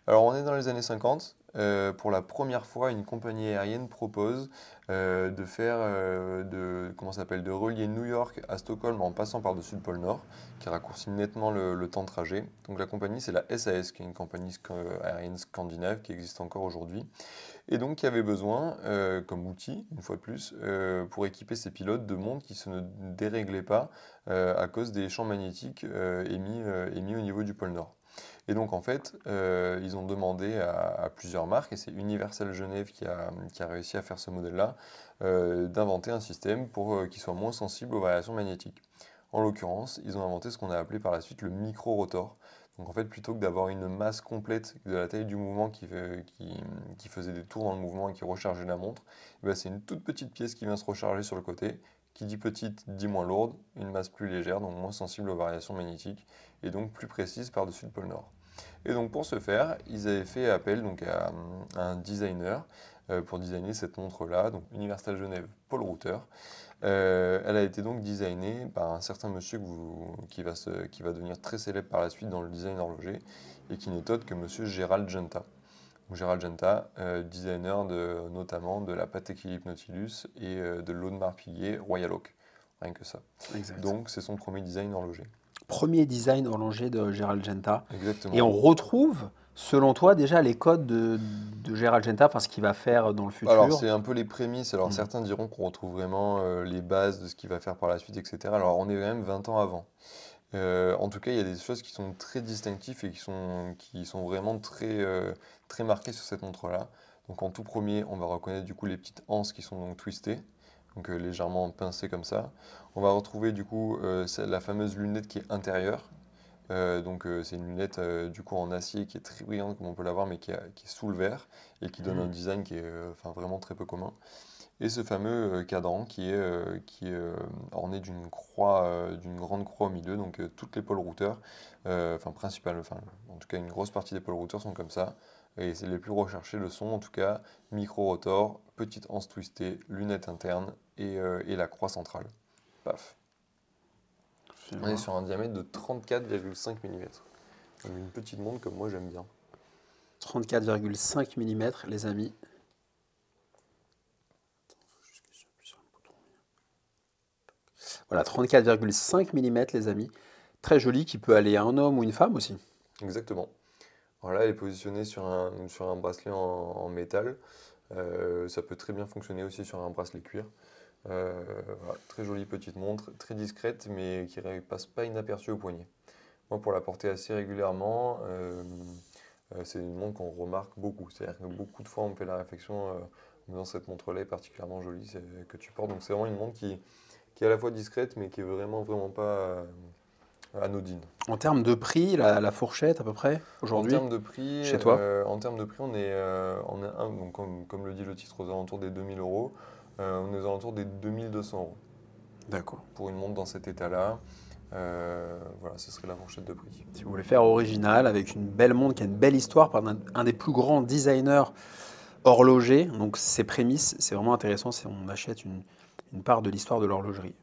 Alors, on est dans les années 50. Pour la première fois, une compagnie aérienne propose de faire, comment ça s'appelle, de relier New York à Stockholm en passant par-dessus le pôle Nord, qui raccourcit nettement le temps de trajet. Donc la compagnie, c'est la SAS, qui est une compagnie aérienne scandinave qui existe encore aujourd'hui, et donc qui avait besoin, comme outil, une fois de plus, pour équiper ses pilotes de montres qui ne déréglaient pas à cause des champs magnétiques émis au niveau du pôle Nord. Et donc en fait, ils ont demandé à plusieurs marques, et c'est Universal Genève qui a réussi à faire ce modèle-là, d'inventer un système pour qui soit moins sensible aux variations magnétiques. En l'occurrence, ils ont inventé ce qu'on a appelé par la suite le micro-rotor. Donc en fait, plutôt que d'avoir une masse complète de la taille du mouvement qui faisait des tours dans le mouvement et qui rechargeait la montre, eh ben, c'est une toute petite pièce qui vient se recharger sur le côté. Qui dit petite dit moins lourde, une masse plus légère, donc moins sensible aux variations magnétiques, et donc plus précise par-dessus le pôle Nord. Et donc pour ce faire, ils avaient fait appel donc à un designer pour designer cette montre-là, donc Universal Genève Paul Router. Elle a été donc designée par un certain monsieur qui va devenir très célèbre par la suite dans le design horloger, et qui n'est autre que monsieur Gérald Genta. Donc Gérald Genta, designer notamment de la Patek Philippe Nautilus et de l'Audemars Piguet Royal Oak. Rien que ça. Exact. Donc c'est son premier design horloger. Premier design horloger de Gérald Genta. Et Exactement. on retrouve, selon toi, déjà les codes de Gérald Genta, enfin ce qu'il va faire dans le Alors, futur. c'est un peu les prémices. Alors, Hmm. certains diront qu'on retrouve vraiment les bases de ce qu'il va faire par la suite, etc. Alors, on est quand même 20 ans avant. En tout cas, il y a des choses qui sont très distinctives et qui sont vraiment très marquées sur cette montre-là. Donc, en tout premier, on va reconnaître du coup les petites anses qui sont donc twistées, donc légèrement pincées comme ça. On va retrouver du coup la fameuse lunette qui est intérieure. C'est une lunette du coup en acier qui est très brillante comme on peut la voir, mais qui est sous le verre et qui donne un design qui est enfin, vraiment très peu commun. Et ce fameux cadran qui est orné d'une croix, d'une grande croix au milieu. Donc toutes les pôles routeurs, enfin principales, enfin en tout cas une grosse partie des pôles routeurs sont comme ça. Et c'est les plus recherchés le sont en tout cas micro-rotor, petite anse twistée, lunette interne et la croix centrale. Paf. Fais On est voir. sur un diamètre de 34,5 mm. Comme une petite montre comme moi j'aime bien. 34,5 mm, les amis. Voilà, 34,5 mm, les amis. Très joli, qui peut aller à un homme ou une femme aussi. Exactement. Alors là, elle est positionnée sur un bracelet en métal. Ça peut très bien fonctionner aussi sur un bracelet cuir. Voilà, très jolie petite montre, très discrète, mais qui ne passe pas inaperçue au poignet. Moi, pour la porter assez régulièrement, c'est une montre qu'on remarque beaucoup. C'est-à-dire que beaucoup de fois, on me fait la réflexion en disant cette montre-là est particulièrement jolie que tu portes. Donc c'est vraiment une montre qui est à la fois discrète, mais qui est vraiment, vraiment pas anodine. En termes de prix, la fourchette à peu près, En aujourd'hui, termes de prix, chez toi? donc comme le dit le titre, aux alentours des 2000 euros. On est aux alentours des 2200 euros D'accord. pour une montre dans cet état-là. Voilà, ce serait la fourchette de prix. Si vous voulez faire original, avec une belle montre qui a une belle histoire par un des plus grands designers horlogers, donc ses prémices, c'est vraiment intéressant, on achète une part de l'histoire de l'horlogerie.